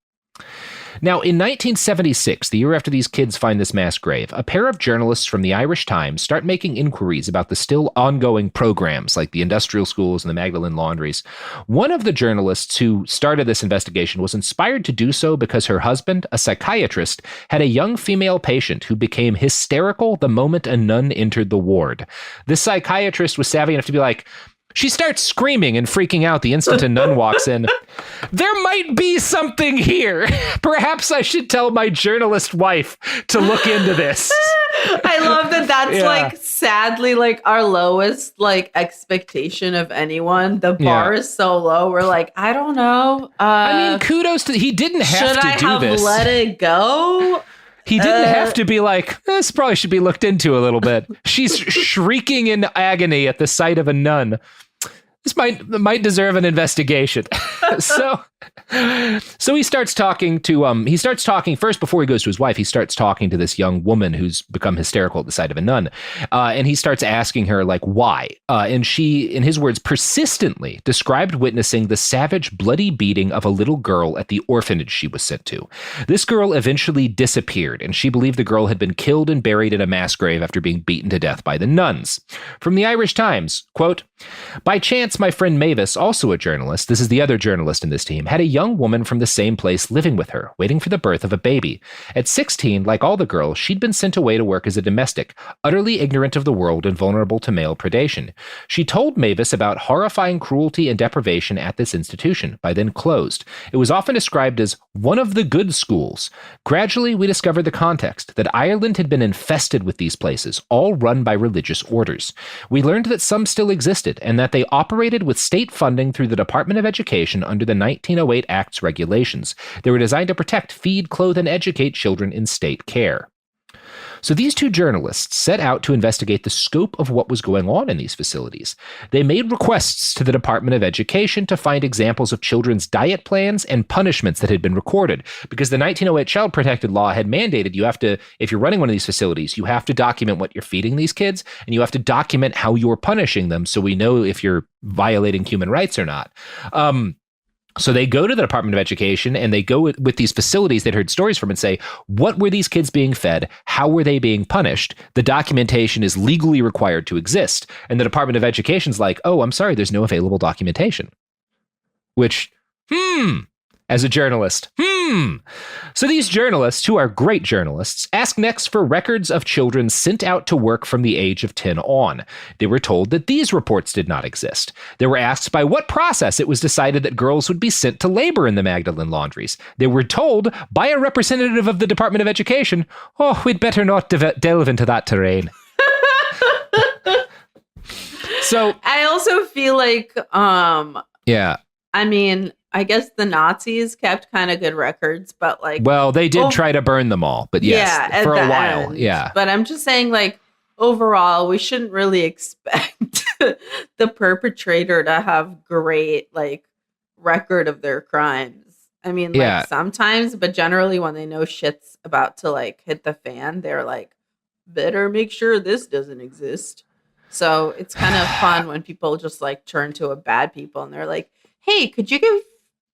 S1: Now, in 1976, the year after these kids find this mass grave, a pair of journalists from the Irish Times start making inquiries about the still ongoing programs like the industrial schools and the Magdalen laundries. One of the journalists who started this investigation was inspired to do so because her husband, a psychiatrist, had a young female patient who became hysterical the moment a nun entered the ward. This psychiatrist was savvy enough to be like, she starts screaming and freaking out the instant a nun walks in. There might be something here. Perhaps I should tell my journalist wife to look into this.
S2: I love that that's like sadly like our lowest like expectation of anyone. The bar is so low. We're like, I don't know.
S1: I mean, kudos to he didn't have to do this. Should I have
S2: let it go?
S1: He didn't have to be like, this probably should be looked into a little bit. She's shrieking in agony at the sight of a nun. This might deserve an investigation. So he starts talking first before he goes to his wife. He starts talking to this young woman who's become hysterical at the sight of a nun. And he starts asking her like, why? And she, in his words, persistently described witnessing the savage, bloody beating of a little girl at the orphanage she was sent to. This girl eventually disappeared, and she believed the girl had been killed and buried in a mass grave after being beaten to death by the nuns. From the Irish Times, quote, by chance, my friend Mavis, also a journalist, this is the other journalist in this team, had a young woman from the same place living with her, waiting for the birth of a baby. At 16, like all the girls, she'd been sent away to work as a domestic, utterly ignorant of the world and vulnerable to male predation. She told Mavis about horrifying cruelty and deprivation at this institution, by then closed. It was often described as one of the good schools. Gradually, we discovered the context, that Ireland had been infested with these places, all run by religious orders. We learned that some still existed, and that they operated with state funding through the Department of Education under the 1908 Act's regulations. They were designed to protect, feed, clothe, and educate children in state care. So these two journalists set out to investigate the scope of what was going on in these facilities. They made requests to the Department of Education to find examples of children's diet plans and punishments that had been recorded, because the 1908 Child Protected Law had mandated you have to, if you're running one of these facilities, you have to document what you're feeding these kids, and you have to document how you're punishing them so we know if you're violating human rights or not. So they go to the Department of Education and they go with these facilities they'd heard stories from and say, what were these kids being fed? How were they being punished? The documentation is legally required to exist. And the Department of Education's like, oh, I'm sorry, there's no available documentation. Which, as a journalist, So these journalists, who are great journalists, ask next for records of children sent out to work from the age of 10 on. They were told that these reports did not exist. They were asked by what process it was decided that girls would be sent to labor in the Magdalen laundries. They were told by a representative of the Department of Education, oh, we'd better not delve into that terrain. So
S2: I also feel like,
S1: yeah.
S2: I mean, I guess the Nazis kept kind of good records, but like,
S1: well, they did try to burn them all, but yes, for a while.
S2: end.
S1: Yeah.
S2: But I'm just saying, like, overall, we shouldn't really expect the perpetrator to have great like record of their crimes. I mean, like sometimes, but generally when they know shit's about to like hit the fan, they're like, better make sure this doesn't exist. So it's kind of fun when people just like turn to a bad people and they're like, hey, could you give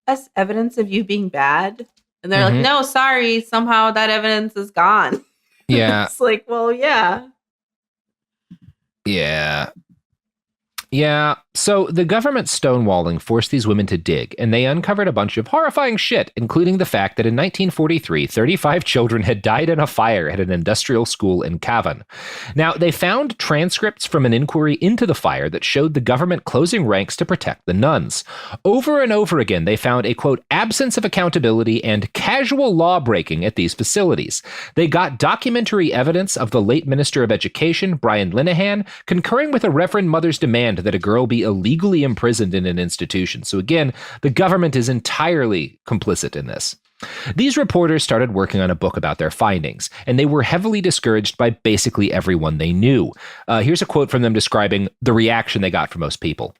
S2: us evidence of you being bad? And they're like, no, sorry, somehow that evidence is gone.
S1: Yeah.
S2: It's like, well, yeah.
S1: Yeah. Yeah, so the government stonewalling forced these women to dig, and they uncovered a bunch of horrifying shit, including the fact that in 1943, 35 children had died in a fire at an industrial school in Cavan. Now, they found transcripts from an inquiry into the fire that showed the government closing ranks to protect the nuns. Over and over again, they found a, quote, absence of accountability and casual law breaking at these facilities. They got documentary evidence of the late Minister of Education, Brian Linehan, concurring with a Reverend Mother's demand that a girl be illegally imprisoned in an institution. So again, the government is entirely complicit in this. These reporters started working on a book about their findings, and they were heavily discouraged by basically everyone they knew. Here's a quote from them describing the reaction they got from most people.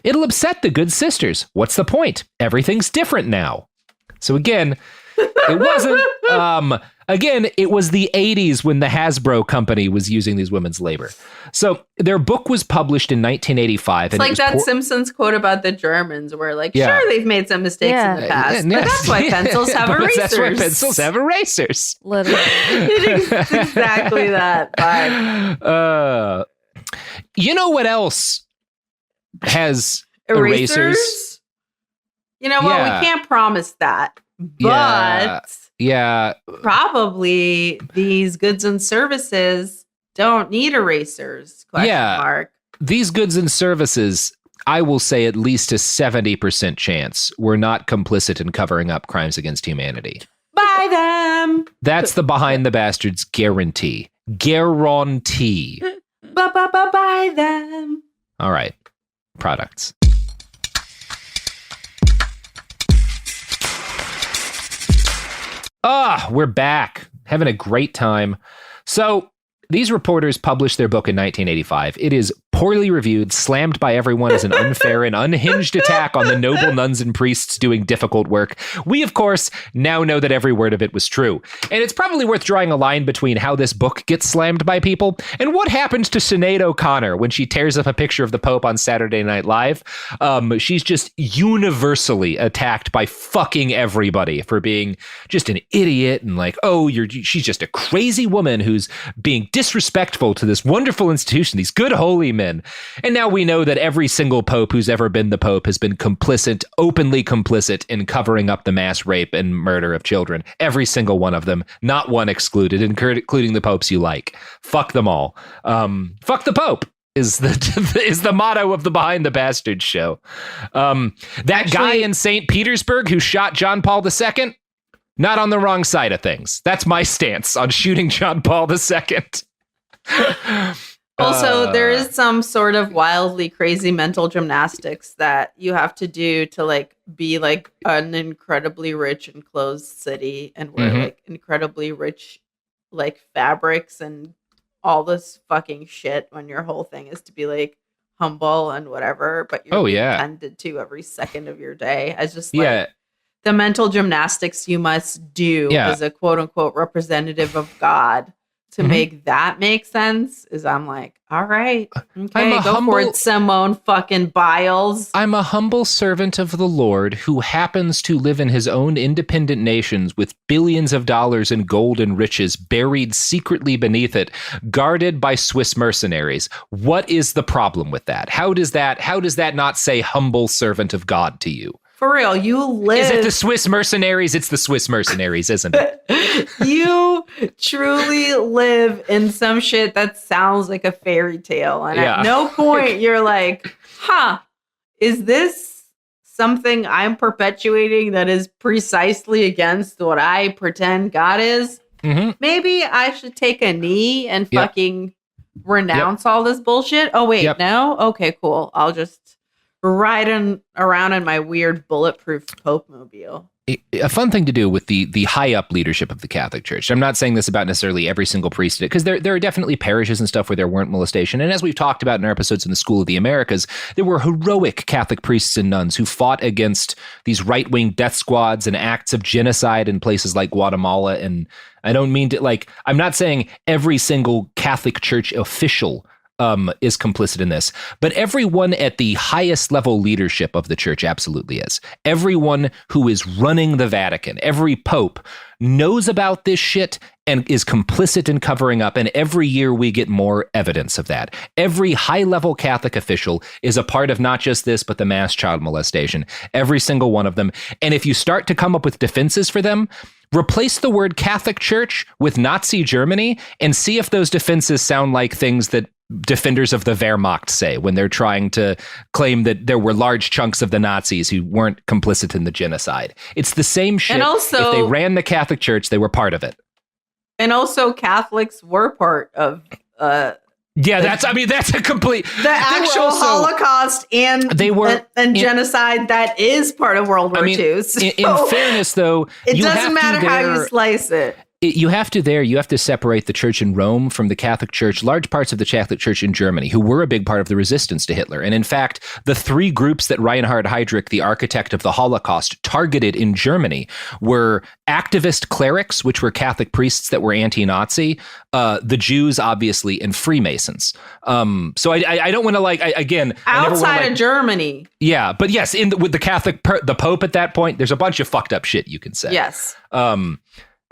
S1: "It'll upset the good sisters. What's the point? Everything's different now." So again, it wasn't... Again, it was the 80s when the Hasbro company was using these women's labor. So their book was published in 1985.
S2: It's like that Simpsons quote about the Germans where like, sure, they've made some mistakes in the past, but that's why pencils have erasers.
S1: That's why pencils have erasers.
S3: Literally.
S2: It's exactly that vibe.
S1: You know what else has erasers?
S2: You know what? We can't promise that. But...
S1: Yeah.
S2: Probably these goods and services don't need erasers. Mark. These
S1: goods and services, I will say at least a 70% chance were not complicit in covering up crimes against humanity.
S2: Buy them.
S1: That's the Behind the Bastards guarantee. Guarantee.
S2: Buy them.
S1: All right. Products. We're back. Having a great time. So, these reporters published their book in 1985. It is poorly reviewed, slammed by everyone as an unfair and unhinged attack on the noble nuns and priests doing difficult work. We, of course, now know that every word of it was true. And it's probably worth drawing a line between how this book gets slammed by people and what happens to Sinead O'Connor when she tears up a picture of the Pope on Saturday Night Live. She's just universally attacked by fucking everybody for being just an idiot and like, she's just a crazy woman who's being disrespectful to this wonderful institution, these good holy men. And now we know that every single pope who's ever been the pope has been complicit, openly complicit in covering up the mass rape and murder of children. Every single one of them, not one excluded, including the popes you like. Fuck them all. Fuck the Pope is the motto of the Behind the Bastards show. Guy in St. Petersburg who shot John Paul II, not on the wrong side of things. That's my stance on shooting John Paul II.
S2: Also, there is some sort of wildly crazy mental gymnastics that you have to do to like be like an incredibly rich and closed city and wear like incredibly rich like fabrics and all this fucking shit when your whole thing is to be like humble and whatever, but you're tended to every second of your day as just like the mental gymnastics you must do as a quote unquote representative of God. To make that make sense is I'm like, all right, okay, go for it, Simone fucking Biles.
S1: I'm a humble servant of the Lord who happens to live in his own independent nations with billions of dollars in gold and riches buried secretly beneath it, guarded by Swiss mercenaries. What is the problem with that? How does that not say humble servant of God to you?
S2: For real, you live...
S1: Is it the Swiss mercenaries? It's the Swiss mercenaries, isn't it?
S2: You truly live in some shit that sounds like a fairy tale. And at no point you're like, is this something I'm perpetuating that is precisely against what I pretend God is? Maybe I should take a knee and fucking renounce all this bullshit. Oh, wait, no? Okay, cool. I'll just riding around in my weird bulletproof Pope mobile.
S1: A fun thing to do with the high up leadership of the Catholic Church. I'm not saying this about necessarily every single priest, because there are definitely parishes and stuff where there weren't molestation. And as we've talked about in our episodes in the School of the Americas, there were heroic Catholic priests and nuns who fought against these right-wing death squads and acts of genocide in places like Guatemala. And I don't mean to, like, I'm not saying every single Catholic Church official is complicit in this, but everyone at the highest level leadership of the church absolutely is. Everyone who is running the Vatican, every pope knows about this shit and is complicit in covering up. And every year we get more evidence of that. Every high level Catholic official is a part of not just this, but the mass child molestation. Every single one of them. And if you start to come up with defenses for them, replace the word Catholic Church with Nazi Germany and see if those defenses sound like things that defenders of the Wehrmacht say when they're trying to claim that there were large chunks of the Nazis who weren't complicit in the genocide. It's the same shit.
S2: And also,
S1: if they ran the Catholic Church, they were part of it.
S2: And also Catholics were part of
S1: that's a complete
S2: the actual Holocaust and genocide that is part of World War II. So
S1: in fairness, though,
S2: it doesn't matter how you slice it.
S1: You have to separate the church in Rome from the Catholic Church, large parts of the Catholic Church in Germany, who were a big part of the resistance to Hitler. And in fact, the three groups that Reinhard Heydrich, the architect of the Holocaust, targeted in Germany were activist clerics, which were Catholic priests that were anti-Nazi, the Jews, obviously, and Freemasons. So I don't want to again,
S2: outside of Germany.
S1: Yeah, but yes, with the Catholic, the Pope at that point, there's a bunch of fucked up shit you can say.
S2: Yes.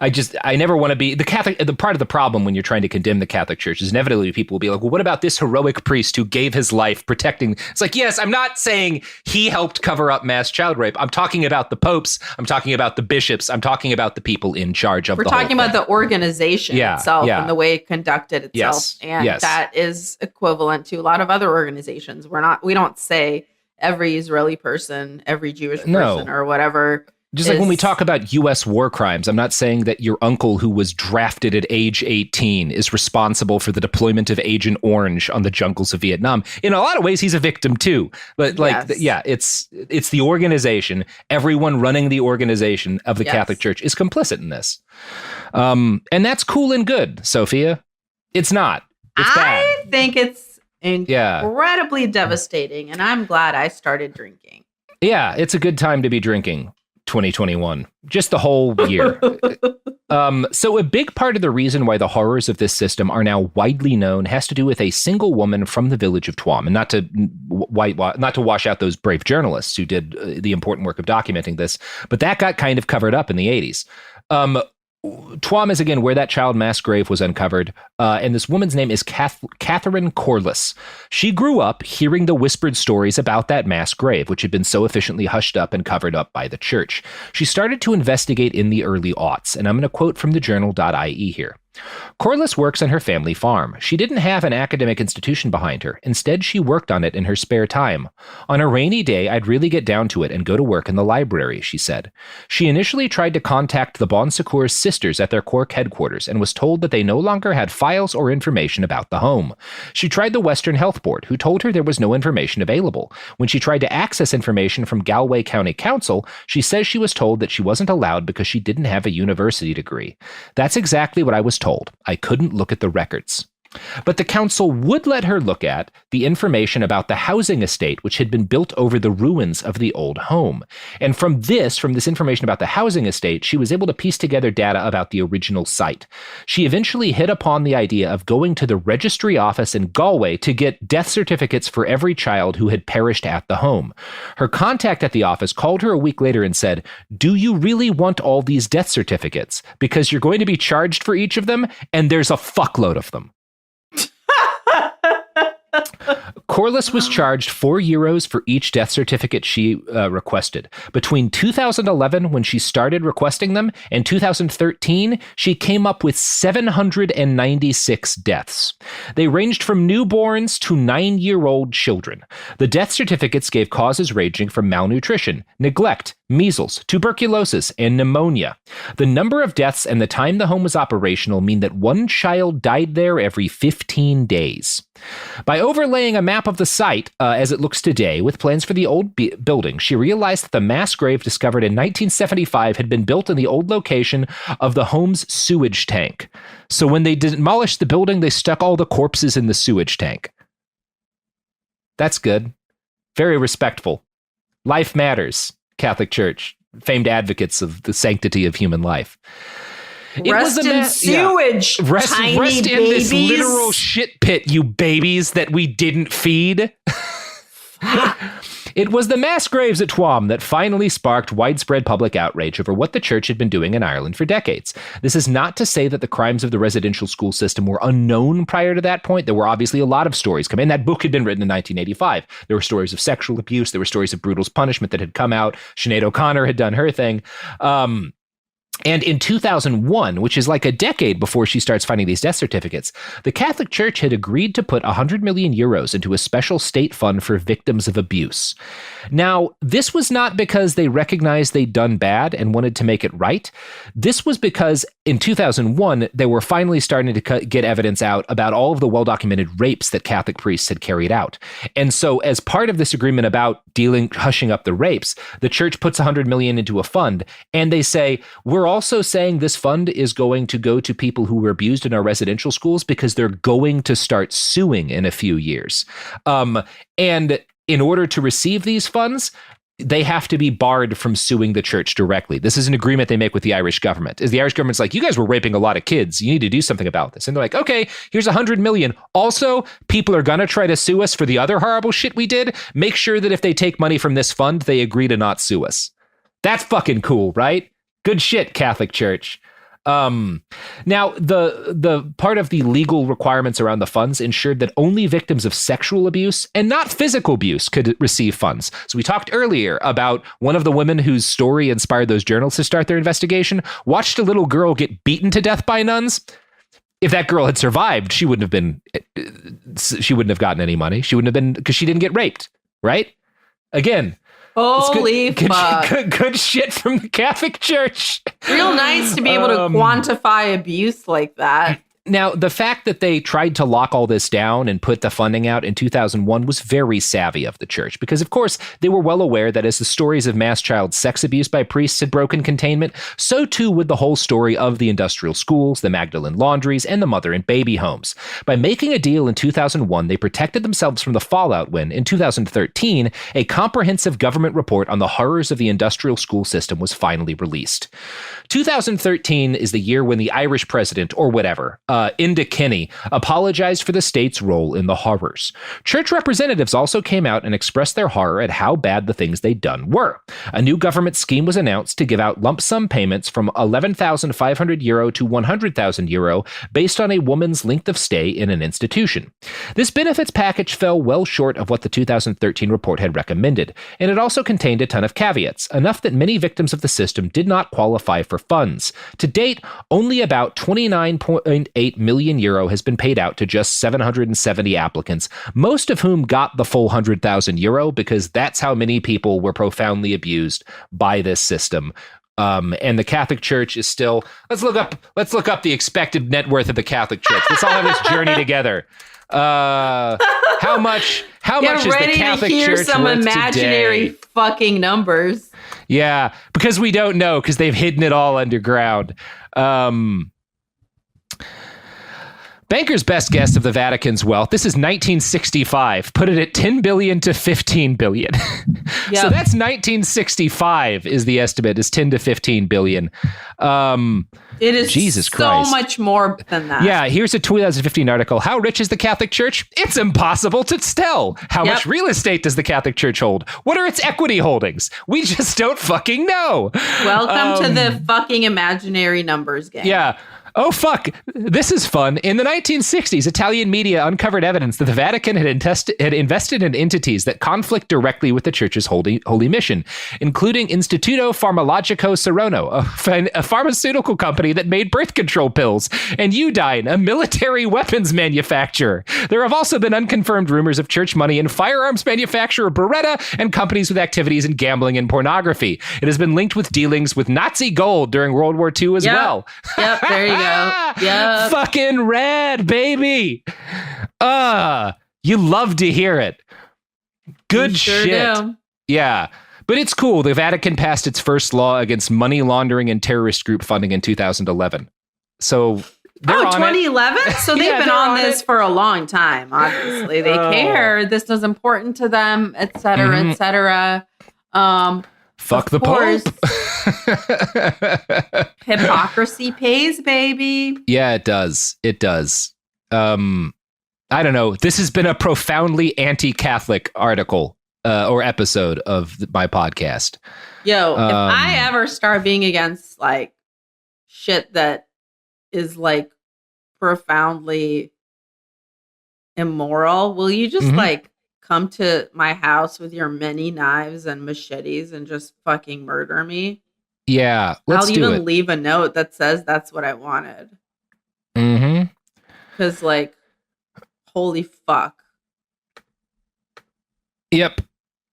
S1: I never want to be the Catholic. The part of the problem when you're trying to condemn the Catholic Church is inevitably people will be like, well, what about this heroic priest who gave his life protecting? It's like, yes, I'm not saying he helped cover up mass child rape. I'm talking about the popes. I'm talking about the bishops. I'm talking about the people in charge of
S2: We're
S1: the whole
S2: talking about the organization itself and the way it conducted itself.
S1: Yes,
S2: and that is equivalent to a lot of other organizations. We don't say every Israeli person, every Jewish person or whatever.
S1: Just like when we talk about U.S. war crimes, I'm not saying that your uncle who was drafted at age 18 is responsible for the deployment of Agent Orange on the jungles of Vietnam. In a lot of ways, he's a victim too. But it's the organization. Everyone running the organization of the Catholic Church is complicit in this. And that's cool and good, Sofiya. It's not. It's bad.
S2: I think it's incredibly devastating, and I'm glad I started drinking.
S1: Yeah, it's a good time to be drinking. 2021, just the whole year. So a big part of the reason why the horrors of this system are now widely known has to do with a single woman from the village of Tuam, and not to wash out those brave journalists who did the important work of documenting this, but that got kind of covered up in the 80s. Tuam is, again, where that child mass grave was uncovered, and this woman's name is Catherine Corliss. She grew up hearing the whispered stories about that mass grave, which had been so efficiently hushed up and covered up by the church. She started to investigate in the early aughts, and I'm going to quote from the journal.ie here. Corliss works on her family farm. She didn't have an academic institution behind her. Instead, she worked on it in her spare time. On a rainy day, I'd really get down to it and go to work in the library, she said. She initially tried to contact the Bon Secours sisters at their Cork headquarters and was told that they no longer had files or information about the home. She tried the Western Health Board, who told her there was no information available. When she tried to access information from Galway County Council, she says she was told that she wasn't allowed because she didn't have a university degree. That's exactly what I was told. I couldn't look at the records. But the council would let her look at the information about the housing estate which had been built over the ruins of the old home. And from this information about the housing estate, she was able to piece together data about the original site. She eventually hit upon the idea of going to the registry office in Galway to get death certificates for every child who had perished at the home. Her contact at the office called her a week later and said, "Do you really want all these death certificates? Because you're going to be charged for each of them, and there's a fuckload of them." Corliss was charged €4 for each death certificate she requested. Between 2011, when she started requesting them, and 2013, she came up with 796 deaths. They ranged from newborns to 9-year-old children. The death certificates gave causes ranging from malnutrition, neglect, measles, tuberculosis, and pneumonia. The number of deaths and the time the home was operational mean that one child died there every 15 days. By overlaying a map of the site as it looks today with plans for the old building, she realized that the mass grave discovered in 1975 had been built in the old location of the home's sewage tank. So when they demolished the building, they stuck all the corpses in the sewage tank. That's good. Very respectful. Life matters. Catholic Church, famed advocates of the sanctity of human life.
S2: Rest in sewage, tiny
S1: rest in
S2: babies.
S1: This literal shit pit, you babies that we didn't feed. It was the mass graves at Tuam that finally sparked widespread public outrage over what the church had been doing in Ireland for decades. This is not to say that the crimes of the residential school system were unknown prior to that point. There were obviously a lot of stories coming in. That book had been written in 1985. There were stories of sexual abuse. There were stories of brutal punishment that had come out. Sinead O'Connor had done her thing. And in 2001, which is like a decade before she starts finding these death certificates, the Catholic Church had agreed to put 100 million euros into a special state fund for victims of abuse. Now, this was not because they recognized they'd done bad and wanted to make it right. This was because in 2001, they were finally starting to get evidence out about all of the well-documented rapes that Catholic priests had carried out. And so as part of this agreement about hushing up the rapes, the church puts 100 million into a fund, and they say, we're also saying this fund is going to go to people who were abused in our residential schools because they're going to start suing in a few years. And in order to receive these funds, they have to be barred from suing the church directly. This is an agreement they make with the Irish government. Is the Irish government's like, you guys were raping a lot of kids. You need to do something about this. And they're like, okay, here's 100 million. Also, people are going to try to sue us for the other horrible shit we did. Make sure that if they take money from this fund, they agree to not sue us. That's fucking cool, right? Good shit, Catholic Church. Now, the part of the legal requirements around the funds ensured that only victims of sexual abuse and not physical abuse could receive funds. So we talked earlier about one of the women whose story inspired those journalists to start their investigation, watched a little girl get beaten to death by nuns. If that girl had survived, she wouldn't have gotten any money. She wouldn't have been, because she didn't get raped, right? Again,
S2: holy fuck.
S1: Good shit from the Catholic Church.
S2: Real nice to be able to quantify abuse like that.
S1: Now, the fact that they tried to lock all this down and put the funding out in 2001 was very savvy of the church, because, of course, they were well aware that as the stories of mass child sex abuse by priests had broken containment, so too would the whole story of the industrial schools, the Magdalene laundries, and the mother and baby homes. By making a deal in 2001, they protected themselves from the fallout when, in 2013, a comprehensive government report on the horrors of the industrial school system was finally released. 2013 is the year when the Irish president, or whatever, Enda Kenny, apologized for the state's role in the horrors. Church representatives also came out and expressed their horror at how bad the things they'd done were. A new government scheme was announced to give out lump sum payments from 11,500 euro to 100,000 euro based on a woman's length of stay in an institution. This benefits package fell well short of what the 2013 report had recommended, and it also contained a ton of caveats, enough that many victims of the system did not qualify for funds. To date, only about 29.8 million euro has been paid out to just 770 applicants, most of whom got the full 100,000 euro because that's how many people were profoundly abused by this system. And the Catholic Church is still, let's look up the expected net worth of the Catholic Church. Let's all have this journey together. How much is the Catholic Church
S2: some
S1: worth
S2: imaginary
S1: today?
S2: Fucking numbers.
S1: Yeah, because we don't know, because they've hidden it all underground. Banker's best guess of the Vatican's wealth, this is 1965, put it at 10 billion to 15 billion. Yep. So that's 1965 is the estimate, is 10 to 15 billion.
S2: It is
S1: Jesus Christ.
S2: So much more than that.
S1: Yeah, here's a 2015 article. How rich is the Catholic Church? It's impossible to tell. How much real estate does the Catholic Church hold? What are its equity holdings? We just don't fucking know.
S2: Welcome to the fucking imaginary numbers game.
S1: Yeah. Oh, fuck. This is fun. In the 1960s, Italian media uncovered evidence that the Vatican had invested in entities that conflict directly with the church's holy mission, including Instituto Farmacologico Serrano, a pharmaceutical company that made birth control pills, and Udine, a military weapons manufacturer. There have also been unconfirmed rumors of church money in firearms manufacturer Beretta and companies with activities in gambling and pornography. It has been linked with dealings with Nazi gold during World War II as well.
S2: Yep, there you go. Yep.
S1: Fucking rad, baby. You love to hear it. Good
S2: sure
S1: shit.
S2: Do.
S1: Yeah. But it's cool. The Vatican passed its first law against money laundering and terrorist group funding in 2011. So they're on
S2: 2011?
S1: It.
S2: So they've been on this for a long time, obviously. They care. This is important to them, et cetera, et cetera.
S1: Fuck the Pope.
S2: Hypocrisy pays, baby.
S1: Yeah, it does. It does. I don't know. This has been a profoundly anti-Catholic article or episode of my podcast.
S2: Yo, if I ever start being against like shit that is like profoundly immoral, will you just like come to my house with your many knives and machetes and just fucking murder me?
S1: Yeah, let's
S2: I'll
S1: do
S2: even
S1: it.
S2: leave a note that says that's what I wanted. Because like, holy fuck.
S1: Yep.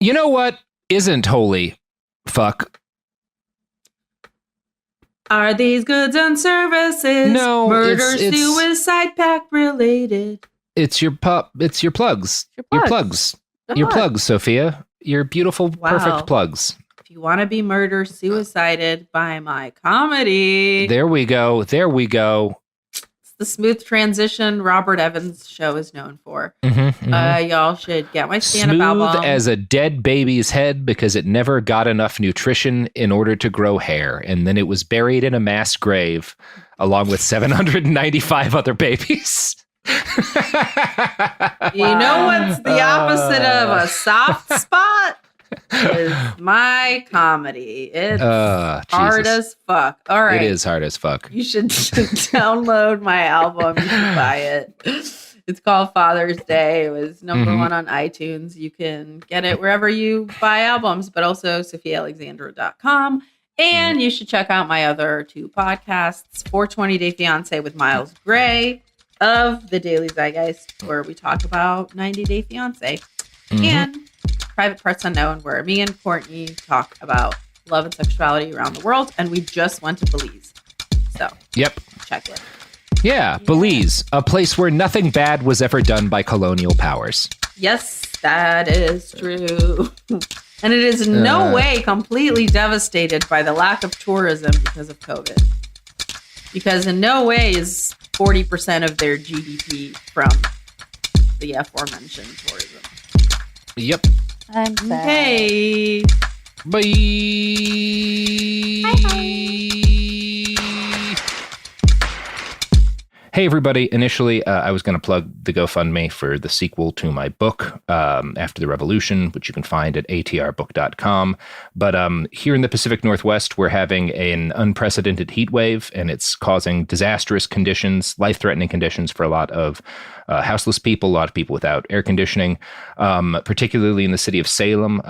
S1: You know what isn't holy fuck?
S2: Are these goods and services?
S1: No,
S2: murder,
S1: it's
S2: suicide pact related.
S1: It's your plugs. Your plugs. Your plugs, Sofiya. Your beautiful, perfect plugs.
S2: If you want to be murder suicided by my comedy.
S1: There we go.
S2: It's the smooth transition Robert Evans show is known for. Y'all should get my stand-up album.
S1: Smooth as a dead baby's head because it never got enough nutrition in order to grow hair. And then it was buried in a mass grave along with 795 other babies.
S2: You know what's the opposite of a soft spot? Is my comedy. It's hard as fuck. All right.
S1: It is hard as fuck.
S2: You should download my album. You should buy it. It's called Father's Day. It was number one on iTunes. You can get it wherever you buy albums, but also SofiaAlexandra.com. And you should check out my other two podcasts, 420 Day Fiancé with Miles Gray of the Daily Zeitgeist, where we talk about 90 Day Fiancé, and Private Parts Unknown, where me and Courtney talk about love and sexuality around the world, and we just went to Belize. So, check it.
S1: Yeah, Belize, a place where nothing bad was ever done by colonial powers.
S2: Yes, that is true. And it is in no way completely devastated by the lack of tourism because of COVID. Because in no way is 40% of their GDP from the aforementioned tourism.
S1: Yep.
S3: I'm sad.
S2: Okay.
S1: Bye. Hey, everybody. Initially, I was going to plug the GoFundMe for the sequel to my book, After the Revolution, which you can find at atrbook.com. But here in the Pacific Northwest, we're having an unprecedented heat wave, and it's causing disastrous conditions, life-threatening conditions for a lot of houseless people, a lot of people without air conditioning, particularly in the city of Salem.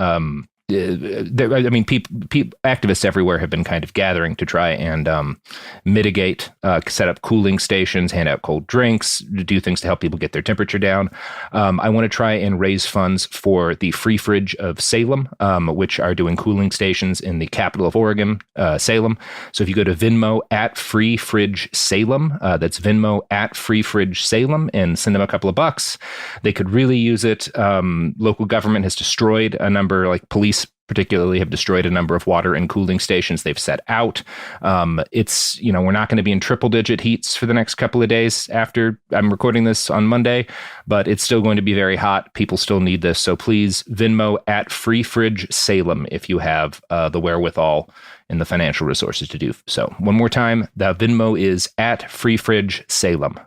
S1: Activists everywhere have been kind of gathering to try and mitigate, set up cooling stations, hand out cold drinks, do things to help people get their temperature down. I want to try and raise funds for the Free Fridge of Salem, which are doing cooling stations in the capital of Oregon, Salem. So if you go to Venmo at Free Fridge Salem, that's Venmo at Free Fridge Salem, and send them a couple of bucks, they could really use it. Local government has destroyed a number, like police particularly have destroyed a number of water and cooling stations they've set out. It's, we're not going to be in triple digit heats for the next couple of days after I'm recording this on Monday, but it's still going to be very hot. People still need this. So please Venmo at Free Fridge Salem if you have the wherewithal and the financial resources to do so. One more time, the Venmo is at Free Fridge Salem.